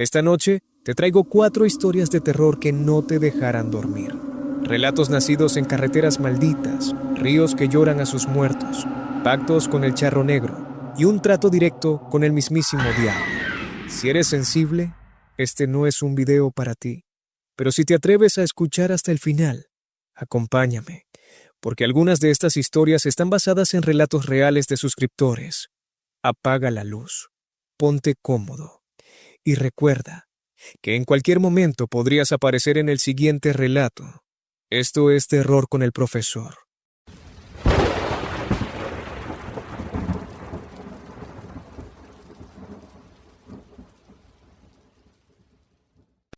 Esta noche te traigo 4 historias de terror que no te dejarán dormir. Relatos nacidos en carreteras malditas, ríos que lloran a sus muertos, pactos con el charro negro y un trato directo con el mismísimo diablo. Si eres sensible, este no es un video para ti. Pero si te atreves a escuchar hasta el final, acompáñame, porque algunas de estas historias están basadas en relatos reales de suscriptores. Apaga la luz, ponte cómodo y recuerda que en cualquier momento podrías aparecer en el siguiente relato. Esto es Terror con el Profesor.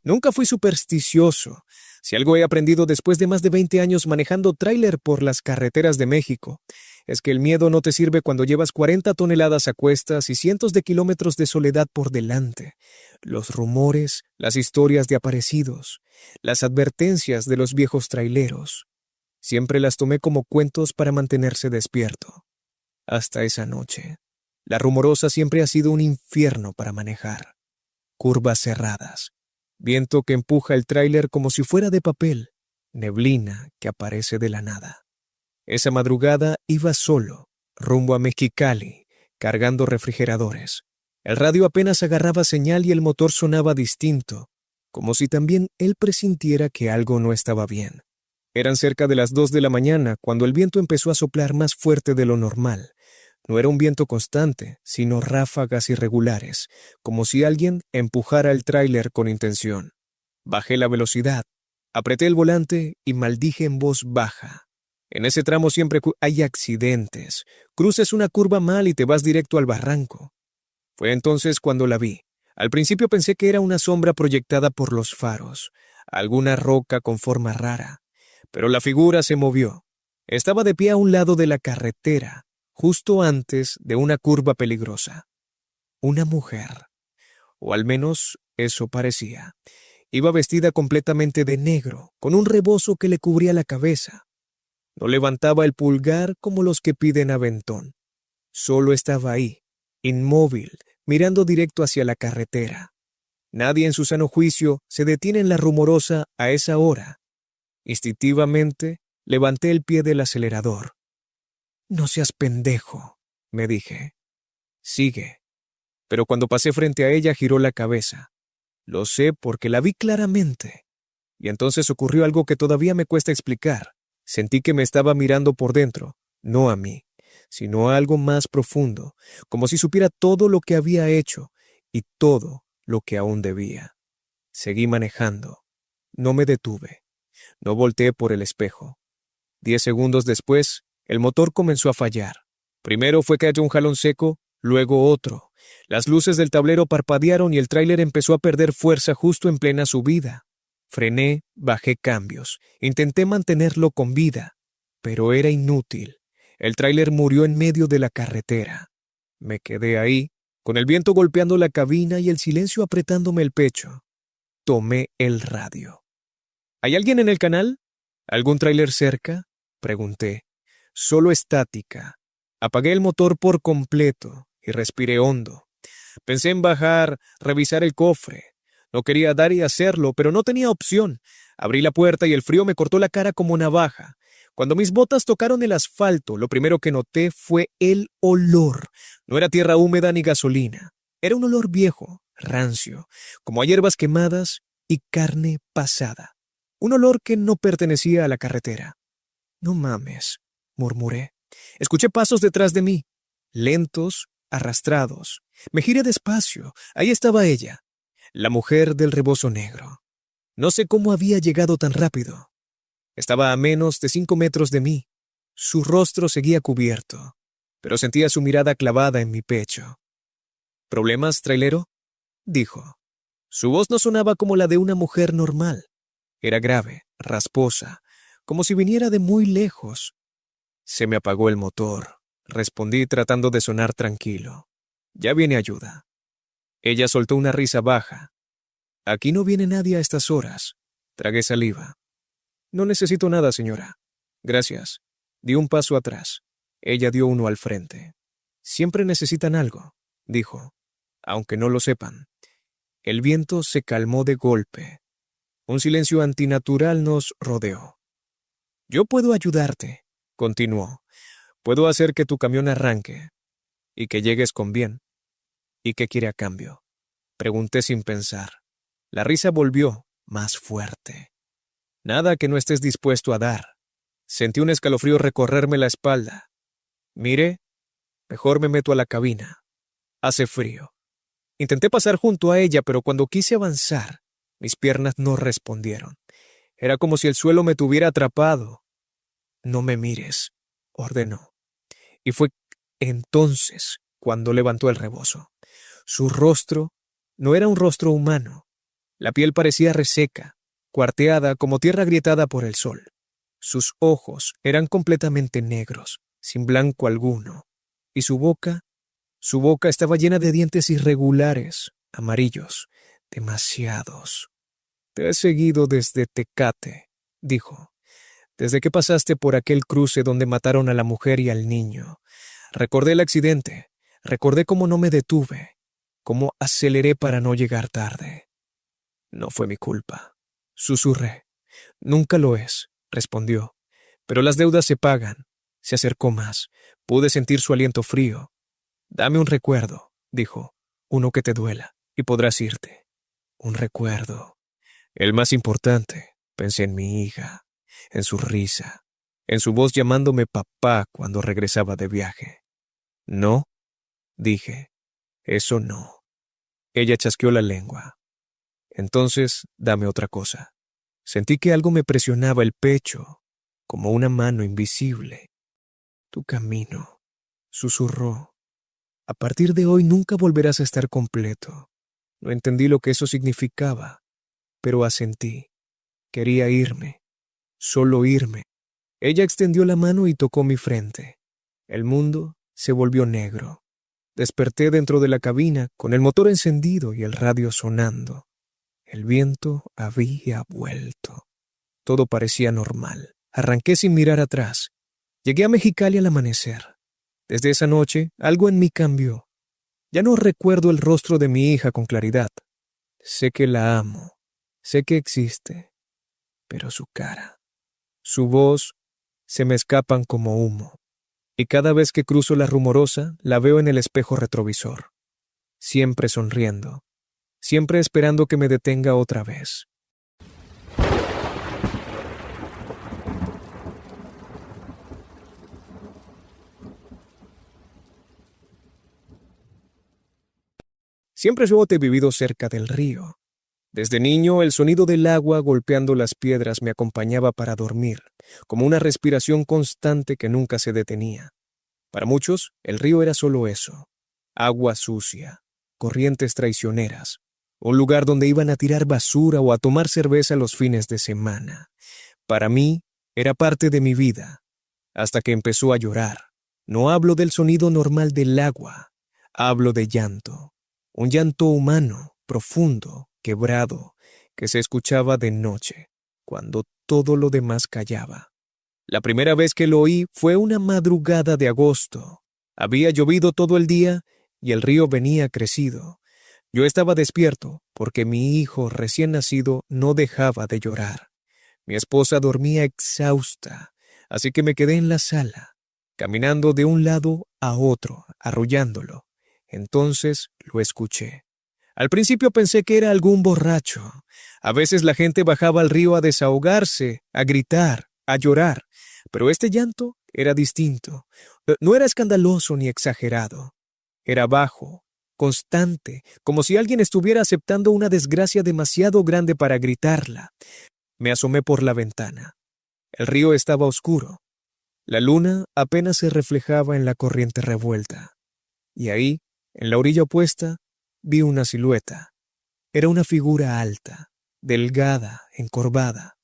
Nunca fui supersticioso. Si algo he aprendido después de más de 20 años manejando tráiler por las carreteras de México, es que el miedo no te sirve cuando llevas 40 toneladas a cuestas y cientos de kilómetros de soledad por delante. Los rumores, las historias de aparecidos, las advertencias de los viejos traileros, siempre las tomé como cuentos para mantenerse despierto. Hasta esa noche. La Rumorosa siempre ha sido un infierno para manejar. Curvas cerradas, viento que empuja el tráiler como si fuera de papel, neblina que aparece de la nada. Esa madrugada iba solo, rumbo a Mexicali, cargando refrigeradores. El radio apenas agarraba señal y el motor sonaba distinto, como si también él presintiera que algo no estaba bien. Eran cerca de las 2 de la mañana cuando el viento empezó a soplar más fuerte de lo normal. No era un viento constante, sino ráfagas irregulares, como si alguien empujara el tráiler con intención. Bajé la velocidad, apreté el volante y maldije en voz baja. En ese tramo siempre hay accidentes. Cruces una curva mal y te vas directo al barranco. Fue entonces cuando la vi. Al principio pensé que era una sombra proyectada por los faros, alguna roca con forma rara. Pero la figura se movió. Estaba de pie a un lado de la carretera, justo antes de una curva peligrosa. Una mujer, o al menos eso parecía. Iba vestida completamente de negro, con un rebozo que le cubría la cabeza. No levantaba el pulgar como los que piden aventón. Solo estaba ahí, inmóvil, mirando directo hacia la carretera. Nadie en su sano juicio se detiene en la Rumorosa a esa hora. Instintivamente, levanté el pie del acelerador. «No seas pendejo», me dije. «Sigue». Pero cuando pasé frente a ella giró la cabeza. Lo sé porque la vi claramente. Y entonces ocurrió algo que todavía me cuesta explicar. Sentí que me estaba mirando por dentro, no a mí, sino a algo más profundo, como si supiera todo lo que había hecho y todo lo que aún debía. Seguí manejando. No me detuve. No volteé por el espejo. 10 segundos después, el motor comenzó a fallar. Primero fue que halló un jalón seco, luego otro. Las luces del tablero parpadearon y el tráiler empezó a perder fuerza justo en plena subida. Frené, bajé cambios, intenté mantenerlo con vida, pero era inútil. El tráiler murió en medio de la carretera. Me quedé ahí, con el viento golpeando la cabina y el silencio apretándome el pecho. Tomé el radio. ¿Hay alguien en el canal? ¿Algún tráiler cerca? Pregunté. Solo estática. Apagué el motor por completo y respiré hondo. Pensé en bajar, revisar el cofre. No quería dar y hacerlo, pero no tenía opción. Abrí la puerta y el frío me cortó la cara como navaja. Cuando mis botas tocaron el asfalto, lo primero que noté fue el olor. No era tierra húmeda ni gasolina. Era un olor viejo, rancio, como a hierbas quemadas y carne pasada. Un olor que no pertenecía a la carretera. «No mames», murmuré. Escuché pasos detrás de mí, lentos, arrastrados. Me giré despacio. Ahí estaba ella, la mujer del rebozo negro. No sé cómo había llegado tan rápido. Estaba a menos de 5 metros de mí. Su rostro seguía cubierto, pero sentía su mirada clavada en mi pecho. «¿Problemas, trailero?», dijo. Su voz no sonaba como la de una mujer normal. Era grave, rasposa, como si viniera de muy lejos. «Se me apagó el motor», respondí tratando de sonar tranquilo. «Ya viene ayuda». Ella soltó una risa baja. «Aquí no viene nadie a estas horas». Tragué saliva. «No necesito nada, señora». «Gracias». Di un paso atrás. Ella dio uno al frente. «Siempre necesitan algo», dijo, «aunque no lo sepan». El viento se calmó de golpe. Un silencio antinatural nos rodeó. «Yo puedo ayudarte», continuó. «Puedo hacer que tu camión arranque y que llegues con bien. ¿Y qué quiere a cambio?», pregunté sin pensar. La risa volvió, más fuerte. «Nada que no estés dispuesto a dar». Sentí un escalofrío recorrerme la espalda. Miré, mejor me meto a la cabina. Hace frío. Intenté pasar junto a ella, pero cuando quise avanzar, mis piernas no respondieron. Era como si el suelo me tuviera atrapado. «No me mires», ordenó. Y fue entonces cuando levantó el rebozo. Su rostro no era un rostro humano. La piel parecía reseca, cuarteada como tierra agrietada por el sol. Sus ojos eran completamente negros, sin blanco alguno, y su boca estaba llena de dientes irregulares, amarillos, demasiados. «Te he seguido desde Tecate», dijo, «desde que pasaste por aquel cruce donde mataron a la mujer y al niño. Recordé el accidente, recordé cómo no me detuve, cómo aceleré para no llegar tarde». «No fue mi culpa», susurré. «Nunca lo es», respondió. «Pero las deudas se pagan». Se acercó más. Pude sentir su aliento frío. «Dame un recuerdo», dijo, «uno que te duela, y podrás irte». Un recuerdo. El más importante. Pensé en mi hija, en su risa, en su voz llamándome papá cuando regresaba de viaje. «No», dije, «eso no». Ella chasqueó la lengua. «Entonces, dame otra cosa». Sentí que algo me presionaba el pecho, como una mano invisible. «Tu camino», susurró. «A partir de hoy nunca volverás a estar completo». No entendí lo que eso significaba, pero asentí. Quería irme, solo irme. Ella extendió la mano y tocó mi frente. El mundo se volvió negro. Desperté dentro de la cabina con el motor encendido y el radio sonando. El viento había vuelto. Todo parecía normal. Arranqué sin mirar atrás. Llegué a Mexicali al amanecer. Desde esa noche, algo en mí cambió. Ya no recuerdo el rostro de mi hija con claridad. Sé que la amo, sé que existe, pero su cara, su voz, se me escapan como humo. Y cada vez que cruzo la Rumorosa, la veo en el espejo retrovisor. Siempre sonriendo, siempre esperando que me detenga otra vez. Siempre yo he vivido cerca del río. Desde niño, el sonido del agua golpeando las piedras me acompañaba para dormir, como una respiración constante que nunca se detenía. Para muchos, el río era solo eso: agua sucia, corrientes traicioneras, un lugar donde iban a tirar basura o a tomar cerveza los fines de semana. Para mí, era parte de mi vida, hasta que empezó a llorar. No hablo del sonido normal del agua, hablo de llanto. Un llanto humano, profundo, quebrado, que se escuchaba de noche, cuando todo lo demás callaba. La primera vez que lo oí fue una madrugada de agosto. Había llovido todo el día y el río venía crecido. Yo estaba despierto porque mi hijo recién nacido no dejaba de llorar. Mi esposa dormía exhausta, así que me quedé en la sala, caminando de un lado a otro, arrullándolo. Entonces lo escuché. Al principio pensé que era algún borracho. A veces la gente bajaba al río a desahogarse, a gritar, a llorar, pero este llanto era distinto. No era escandaloso ni exagerado. Era bajo, constante, como si alguien estuviera aceptando una desgracia demasiado grande para gritarla. Me asomé por la ventana. El río estaba oscuro. La luna apenas se reflejaba en la corriente revuelta. Y ahí, en la orilla opuesta, vi una silueta. Era una figura alta, delgada, encorvada.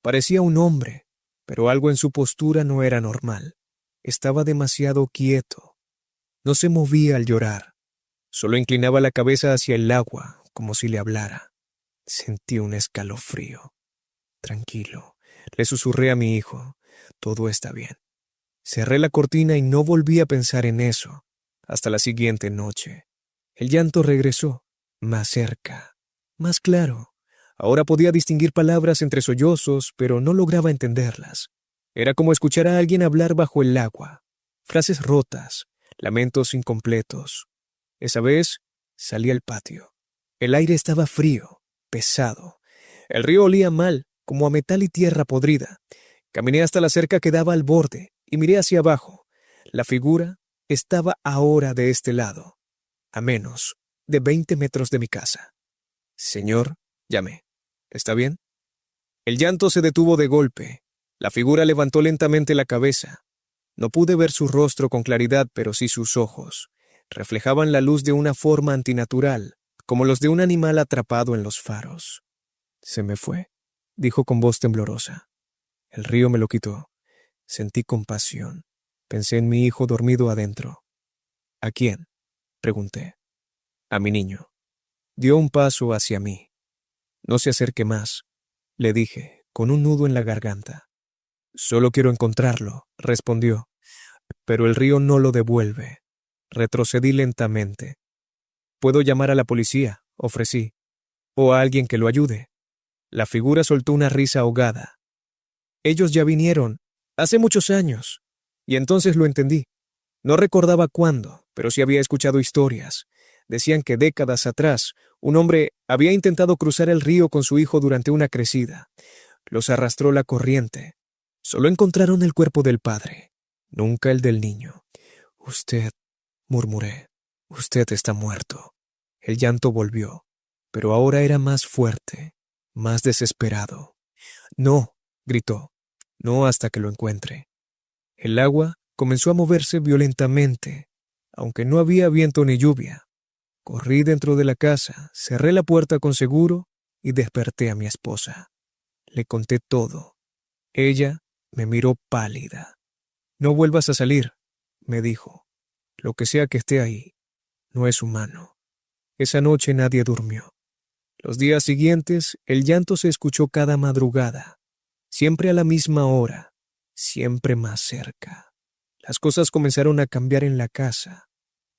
Parecía un hombre, pero algo en su postura no era normal. Estaba demasiado quieto. No se movía al llorar. Solo inclinaba la cabeza hacia el agua, como si le hablara. Sentí un escalofrío. «Tranquilo», le susurré a mi hijo. «Todo está bien». Cerré la cortina y no volví a pensar en eso hasta la siguiente noche. El llanto regresó, más cerca, Más claro. Ahora podía distinguir palabras entre sollozos, pero no lograba entenderlas. Era como escuchar a alguien hablar bajo el agua. Frases rotas, lamentos incompletos. Esa vez salí al patio. El aire estaba frío, pesado. El río olía mal, como a metal y tierra podrida. Caminé hasta la cerca que daba al borde y miré hacia abajo. La figura estaba ahora de este lado, a menos de 20 metros de mi casa. Señor, llamé. ¿Está bien? El llanto se detuvo de golpe. La figura levantó lentamente la cabeza. No pude ver su rostro con claridad, pero sí sus ojos. Reflejaban la luz de una forma antinatural, como los de un animal atrapado en los faros. Se me fue, dijo con voz temblorosa. El río me lo quitó. Sentí compasión. Pensé en mi hijo dormido adentro. ¿A quién?, pregunté. A mi niño. Dio un paso hacia mí. No se acerque más, le dije, con un nudo en la garganta. Solo quiero encontrarlo, respondió. Pero el río no lo devuelve. Retrocedí lentamente. Puedo llamar a la policía, ofrecí, o a alguien que lo ayude. La figura soltó una risa ahogada. Ellos ya vinieron, hace muchos años, y entonces lo entendí. No recordaba cuándo, pero sí había escuchado historias. Decían que décadas atrás, un hombre había intentado cruzar el río con su hijo durante una crecida. Los arrastró la corriente. Solo encontraron el cuerpo del padre, nunca el del niño. Usted, murmuré, usted está muerto. El llanto volvió, pero ahora era más fuerte, más desesperado. No, gritó, no hasta que lo encuentre. El agua comenzó a moverse violentamente, aunque no había viento ni lluvia. Corrí dentro de la casa, cerré la puerta con seguro y desperté a mi esposa. Le conté todo. Ella me miró pálida. No vuelvas a salir, me dijo. Lo que sea que esté ahí, no es humano. Esa noche nadie durmió. Los días siguientes, el llanto se escuchó cada madrugada, siempre a la misma hora, siempre más cerca. Las cosas comenzaron a cambiar en la casa.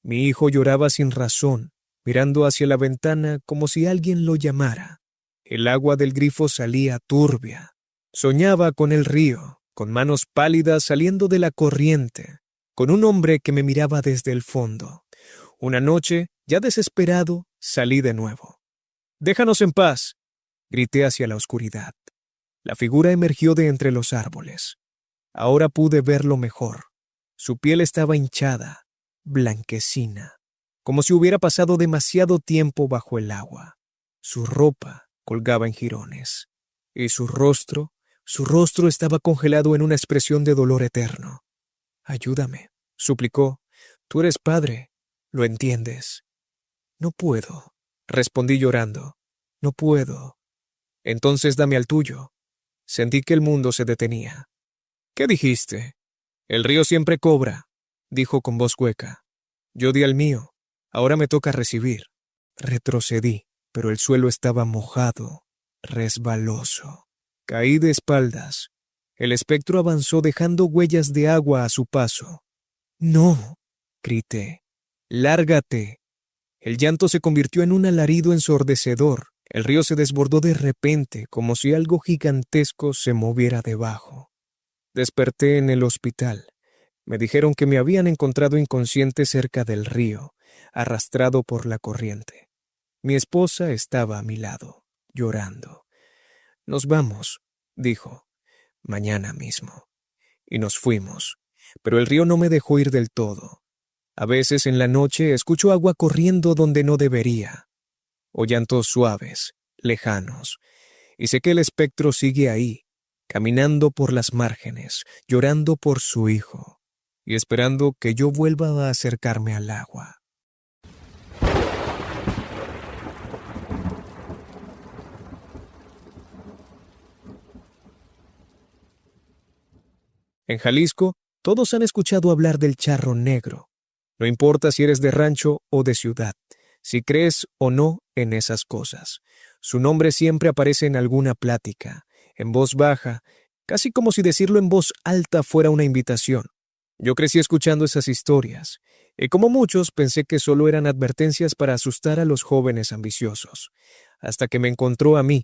Mi hijo lloraba sin razón, mirando hacia la ventana como si alguien lo llamara. El agua del grifo salía turbia. Soñaba con el río, con manos pálidas saliendo de la corriente, con un hombre que me miraba desde el fondo. Una noche, ya desesperado, salí de nuevo. «Déjanos en paz», grité hacia la oscuridad. La figura emergió de entre los árboles. Ahora pude verlo mejor. Su piel estaba hinchada, blanquecina, como si hubiera pasado demasiado tiempo bajo el agua. Su ropa colgaba en jirones, y su rostro estaba congelado en una expresión de dolor eterno. «Ayúdame», suplicó. «Tú eres padre, lo entiendes». «No puedo», respondí llorando. «No puedo». «Entonces dame al tuyo». Sentí que el mundo se detenía. «¿Qué dijiste?» «El río siempre cobra», dijo con voz hueca. Yo di al mío. Ahora me toca recibir. Retrocedí, pero el suelo estaba mojado, resbaloso. Caí de espaldas. El espectro avanzó dejando huellas de agua a su paso. «No», grité. «Lárgate». El llanto se convirtió en un alarido ensordecedor. El río se desbordó de repente, como si algo gigantesco se moviera debajo. Desperté en el hospital. Me dijeron que me habían encontrado inconsciente cerca del río, arrastrado por la corriente. Mi esposa estaba a mi lado, llorando. «Nos vamos», dijo, «mañana mismo». Y nos fuimos, pero el río no me dejó ir del todo. A veces en la noche escucho agua corriendo donde no debería, o llantos suaves, lejanos, y sé que el espectro sigue ahí, caminando por las márgenes, llorando por su hijo, y esperando que yo vuelva a acercarme al agua. En Jalisco, todos han escuchado hablar del charro negro. No importa si eres de rancho o de ciudad, si crees o no en esas cosas. Su nombre siempre aparece en alguna plática, en voz baja, casi como si decirlo en voz alta fuera una invitación. Yo crecí escuchando esas historias, y como muchos pensé que solo eran advertencias para asustar a los jóvenes ambiciosos, hasta que me encontró a mí.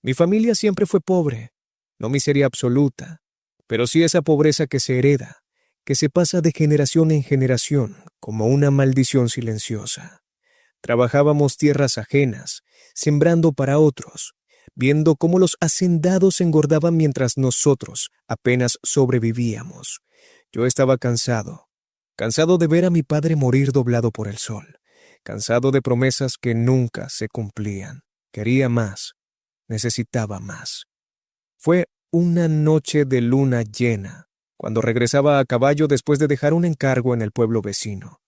Mi familia siempre fue pobre, no miseria absoluta, pero sí esa pobreza que se hereda, que se pasa de generación en generación como una maldición silenciosa. Trabajábamos tierras ajenas, sembrando para otros, viendo cómo los hacendados engordaban mientras nosotros apenas sobrevivíamos. Yo estaba cansado, cansado de ver a mi padre morir doblado por el sol, cansado de promesas que nunca se cumplían. Quería más, necesitaba más. Fue una noche de luna llena, cuando regresaba a caballo después de dejar un encargo en el pueblo vecino.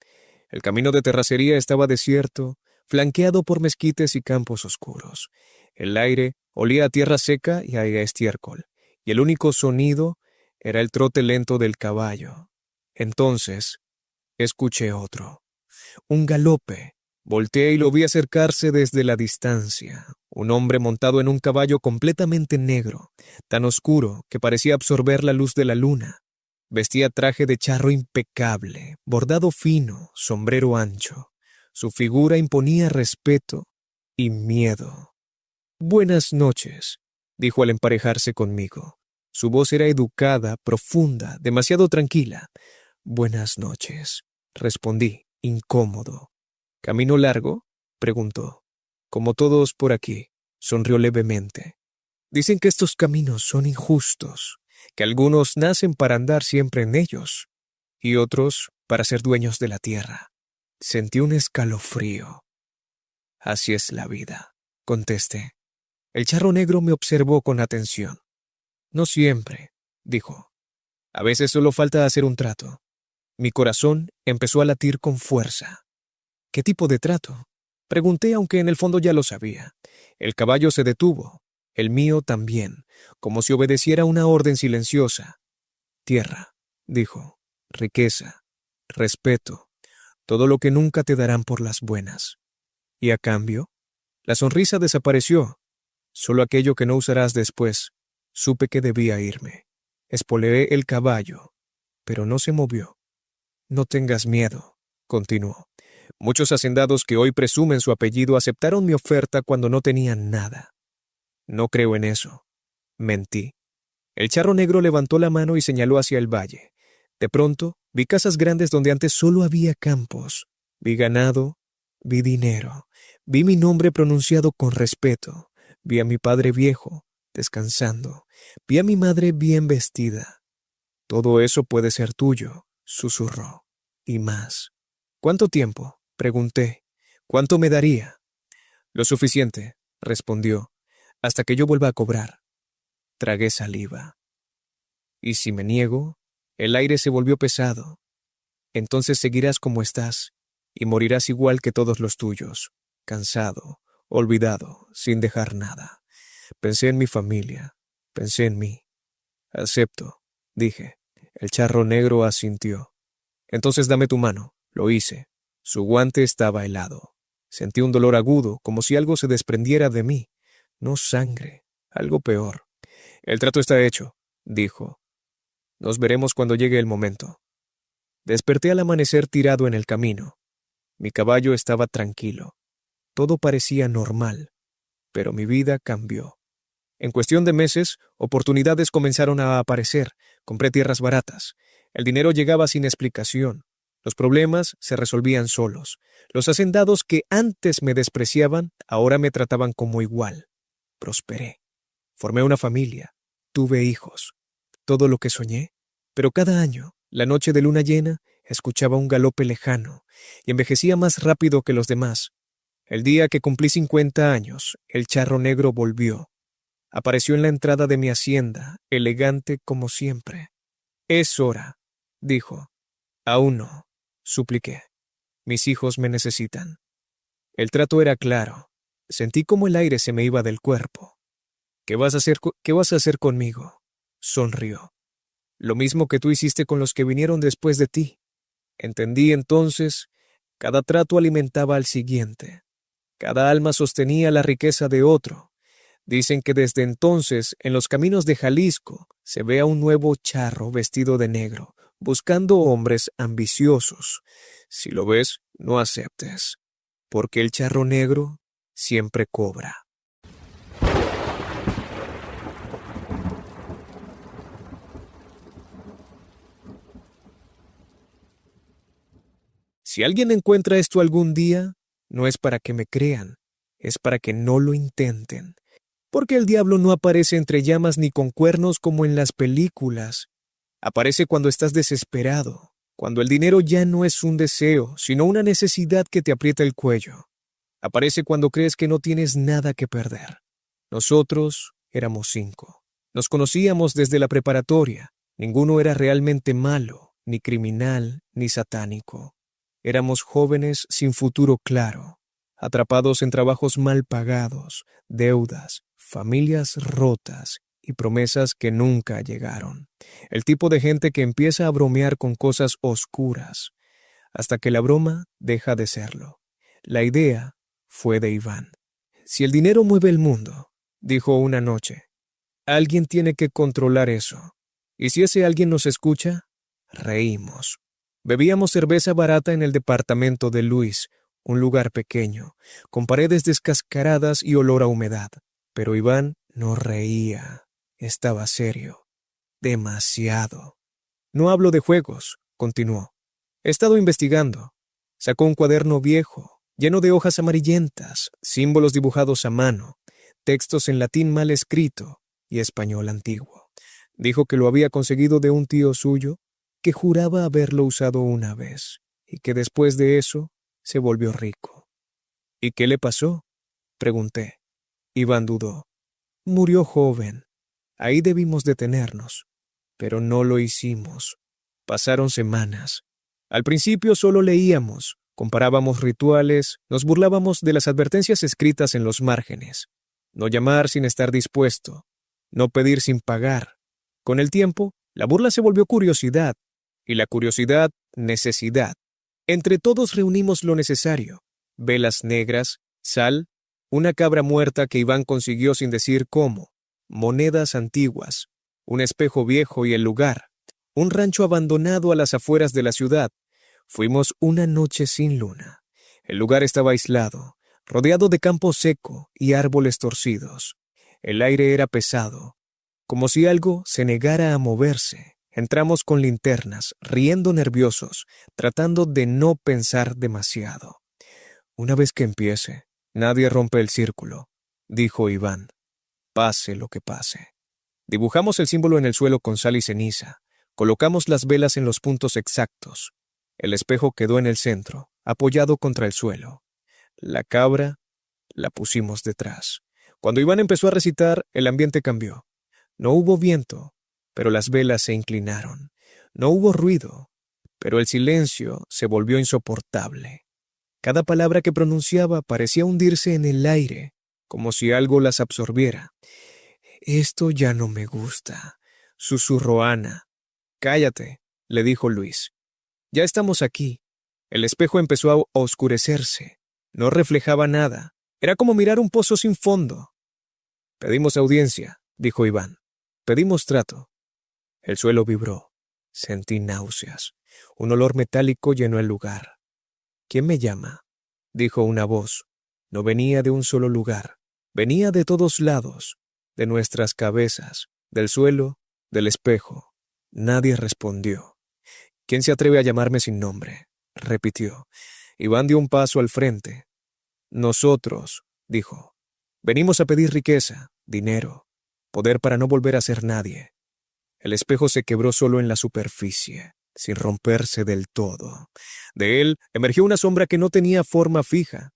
El camino de terracería estaba desierto, flanqueado por mezquites y campos oscuros. El aire olía a tierra seca y a estiércol, y el único sonido era el trote lento del caballo. Entonces, escuché otro. Un galope. Volteé y lo vi acercarse desde la distancia. Un hombre montado en un caballo completamente negro, tan oscuro que parecía absorber la luz de la luna. Vestía traje de charro impecable, bordado fino, sombrero ancho. Su figura imponía respeto y miedo. «Buenas noches», dijo al emparejarse conmigo. Su voz era educada, profunda, demasiado tranquila. «Buenas noches», respondí, incómodo. «¿Camino largo?», preguntó. «Como todos por aquí», sonrió levemente. «Dicen que estos caminos son injustos, que algunos nacen para andar siempre en ellos, y otros para ser dueños de la tierra». Sentí un escalofrío. «Así es la vida», contesté. El charro negro me observó con atención. «No siempre», dijo. «A veces solo falta hacer un trato». Mi corazón empezó a latir con fuerza. «¿Qué tipo de trato?», pregunté, aunque en el fondo ya lo sabía. El caballo se detuvo, el mío también, como si obedeciera una orden silenciosa. «Tierra», dijo, «riqueza, respeto, todo lo que nunca te darán por las buenas. ¿Y a cambio?». La sonrisa desapareció. «Solo aquello que no usarás después». Supe que debía irme. Espoleé el caballo, pero no se movió. «No tengas miedo», continuó. «Muchos hacendados que hoy presumen su apellido aceptaron mi oferta cuando no tenían nada. No creo en eso». Mentí. El charro negro levantó la mano y señaló hacia el valle. De pronto, vi casas grandes donde antes solo había campos. Vi ganado, vi dinero, vi mi nombre pronunciado con respeto. Vi a mi padre viejo, descansando. Vi a mi madre bien vestida. «Todo eso puede ser tuyo», susurró. «Y más». «¿Cuánto tiempo?», pregunté. «¿Cuánto me daría?». «Lo suficiente», respondió, «hasta que yo vuelva a cobrar». Tragué saliva. «¿Y si me niego?». El aire se volvió pesado. «Entonces seguirás como estás, y morirás igual que todos los tuyos, cansado, olvidado, sin dejar nada». Pensé en mi familia, pensé en mí. «Acepto», dije. El charro negro asintió. «Entonces dame tu mano». Lo hice. Su guante estaba helado. Sentí un dolor agudo, como si algo se desprendiera de mí. No sangre, algo peor. «El trato está hecho», dijo. «Nos veremos cuando llegue el momento». Desperté al amanecer tirado en el camino. Mi caballo estaba tranquilo. Todo parecía normal, pero mi vida cambió. En cuestión de meses, oportunidades comenzaron a aparecer. Compré tierras baratas. El dinero llegaba sin explicación. Los problemas se resolvían solos. Los hacendados que antes me despreciaban, ahora me trataban como igual. Prosperé. Formé una familia. Tuve hijos. Todo lo que soñé. Pero cada año, la noche de luna llena, escuchaba un galope lejano y envejecía más rápido que los demás. El día que cumplí 50 años, el charro negro volvió. Apareció en la entrada de mi hacienda, elegante como siempre. «Es hora», dijo. «Aún no», supliqué. «Mis hijos me necesitan». El trato era claro. Sentí como el aire se me iba del cuerpo. «¿Qué vas a hacer conmigo?», sonrió. «Lo mismo que tú hiciste con los que vinieron después de ti». Entendí entonces, cada trato alimentaba al siguiente. Cada alma sostenía la riqueza de otro. Dicen que desde entonces, en los caminos de Jalisco, se ve a un nuevo charro vestido de negro, buscando hombres ambiciosos. Si lo ves, no aceptes, porque el charro negro siempre cobra. Si alguien encuentra esto algún día, no es para que me crean, es para que no lo intenten. Porque el diablo no aparece entre llamas ni con cuernos como en las películas. Aparece cuando estás desesperado, cuando el dinero ya no es un deseo, sino una necesidad que te aprieta el cuello. Aparece cuando crees que no tienes nada que perder. Nosotros éramos 5. Nos conocíamos desde la preparatoria. Ninguno era realmente malo, ni criminal, ni satánico. Éramos jóvenes sin futuro claro, atrapados en trabajos mal pagados, deudas, familias rotas y promesas que nunca llegaron. El tipo de gente que empieza a bromear con cosas oscuras, hasta que la broma deja de serlo. La idea fue de Iván. Si el dinero mueve el mundo, dijo una noche, alguien tiene que controlar eso. Y si ese alguien nos escucha, reímos. Bebíamos cerveza barata en el departamento de Luis, un lugar pequeño, con paredes descascaradas y olor a humedad. Pero Iván no reía, estaba serio, demasiado. No hablo de juegos, continuó. He estado investigando. Sacó un cuaderno viejo, lleno de hojas amarillentas, símbolos dibujados a mano, textos en latín mal escrito y español antiguo. Dijo que lo había conseguido de un tío suyo, que juraba haberlo usado una vez, y que después de eso se volvió rico. ¿Y qué le pasó?, pregunté. Iván dudó. Murió joven. Ahí debimos detenernos. Pero no lo hicimos. Pasaron semanas. Al principio solo leíamos, comparábamos rituales, nos burlábamos de las advertencias escritas en los márgenes. No llamar sin estar dispuesto. No pedir sin pagar. Con el tiempo, la burla se volvió curiosidad, y la curiosidad, necesidad. Entre todos reunimos lo necesario: velas negras, sal, una cabra muerta que Iván consiguió sin decir cómo, monedas antiguas, un espejo viejo y el lugar, un rancho abandonado a las afueras de la ciudad. Fuimos una noche sin luna. El lugar estaba aislado, rodeado de campo seco y árboles torcidos. El aire era pesado, como si algo se negara a moverse. Entramos con linternas, riendo nerviosos, tratando de no pensar demasiado. Una vez que empiece, nadie rompe el círculo, dijo Iván. Pase lo que pase. Dibujamos el símbolo en el suelo con sal y ceniza. Colocamos las velas en los puntos exactos. El espejo quedó en el centro, apoyado contra el suelo. La cabra la pusimos detrás. Cuando Iván empezó a recitar, el ambiente cambió. No hubo viento, pero las velas se inclinaron. No hubo ruido, pero el silencio se volvió insoportable. Cada palabra que pronunciaba parecía hundirse en el aire, como si algo las absorbiera. Esto ya no me gusta, susurró Ana. Cállate, le dijo Luis. Ya estamos aquí. El espejo empezó a oscurecerse. No reflejaba nada. Era como mirar un pozo sin fondo. Pedimos audiencia, dijo Iván. Pedimos trato. El suelo vibró. Sentí náuseas. Un olor metálico llenó el lugar. ¿Quién me llama?, dijo una voz. No venía de un solo lugar. Venía de todos lados, de nuestras cabezas, del suelo, del espejo. Nadie respondió. ¿Quién se atreve a llamarme sin nombre?, repitió. Iván dio un paso al frente. Nosotros, dijo. Venimos a pedir riqueza, dinero, poder para no volver a ser nadie. El espejo se quebró solo en la superficie, sin romperse del todo. De él emergió una sombra que no tenía forma fija.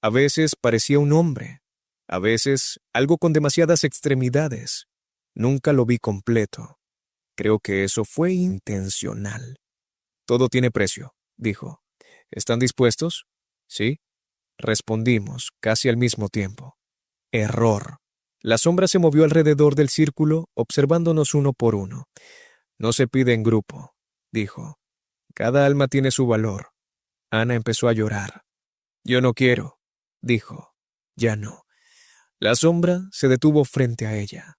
A veces parecía un hombre, a veces algo con demasiadas extremidades. Nunca lo vi completo. Creo que eso fue intencional. Todo tiene precio, dijo. ¿Están dispuestos? Sí. Respondimos, casi al mismo tiempo. Error. La sombra se movió alrededor del círculo, observándonos uno por uno. No se pide en grupo, dijo. Cada alma tiene su valor. Ana empezó a llorar. Yo no quiero, dijo. Ya no. La sombra se detuvo frente a ella.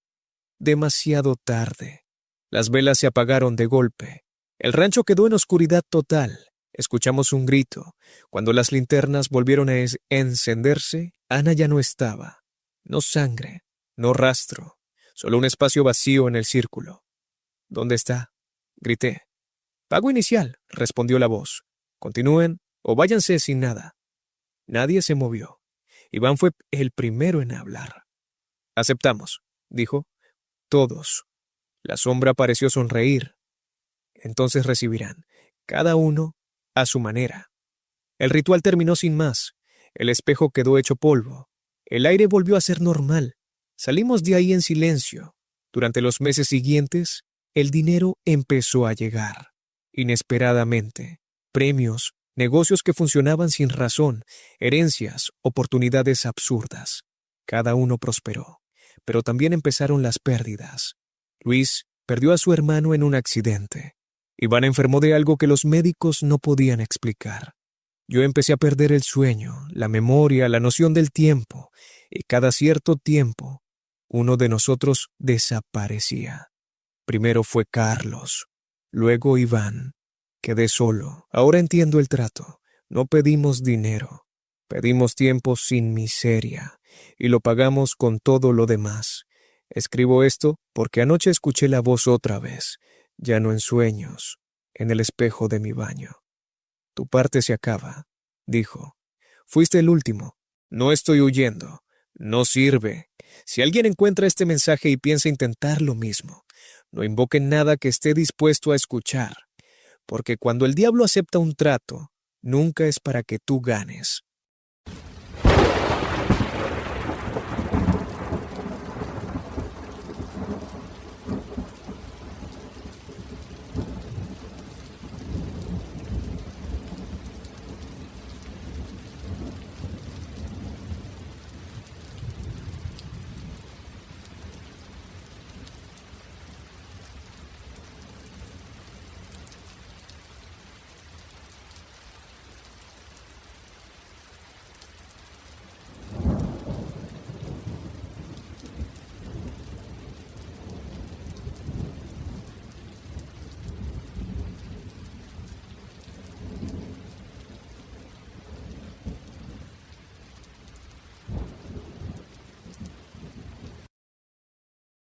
Demasiado tarde. Las velas se apagaron de golpe. El rancho quedó en oscuridad total. Escuchamos un grito. Cuando las linternas volvieron a encenderse, Ana ya no estaba. No sangre, no rastro, solo un espacio vacío en el círculo. ¿Dónde está? Grité. Pago inicial, respondió la voz. Continúen o váyanse sin nada. Nadie se movió. Iván fue el primero en hablar. Aceptamos, dijo. Todos. La sombra pareció sonreír. Entonces recibirán, cada uno a su manera. El ritual terminó sin más. El espejo quedó hecho polvo. El aire volvió a ser normal. Salimos de ahí en silencio. Durante los meses siguientes, el dinero empezó a llegar. Inesperadamente. Premios, negocios que funcionaban sin razón, herencias, oportunidades absurdas. Cada uno prosperó. Pero también empezaron las pérdidas. Luis perdió a su hermano en un accidente. Iván enfermó de algo que los médicos no podían explicar. Yo empecé a perder el sueño, la memoria, la noción del tiempo, y cada cierto tiempo, uno de nosotros desaparecía. Primero fue Carlos, luego Iván. Quedé solo. Ahora entiendo el trato. No pedimos dinero, pedimos tiempo sin miseria, y lo pagamos con todo lo demás. Escribo esto porque anoche escuché la voz otra vez, ya no en sueños, en el espejo de mi baño. Tu parte se acaba, dijo. Fuiste el último. No estoy huyendo. No sirve. Si alguien encuentra este mensaje y piensa intentar lo mismo, no invoquen nada que esté dispuesto a escuchar, porque cuando el diablo acepta un trato, nunca es para que tú ganes.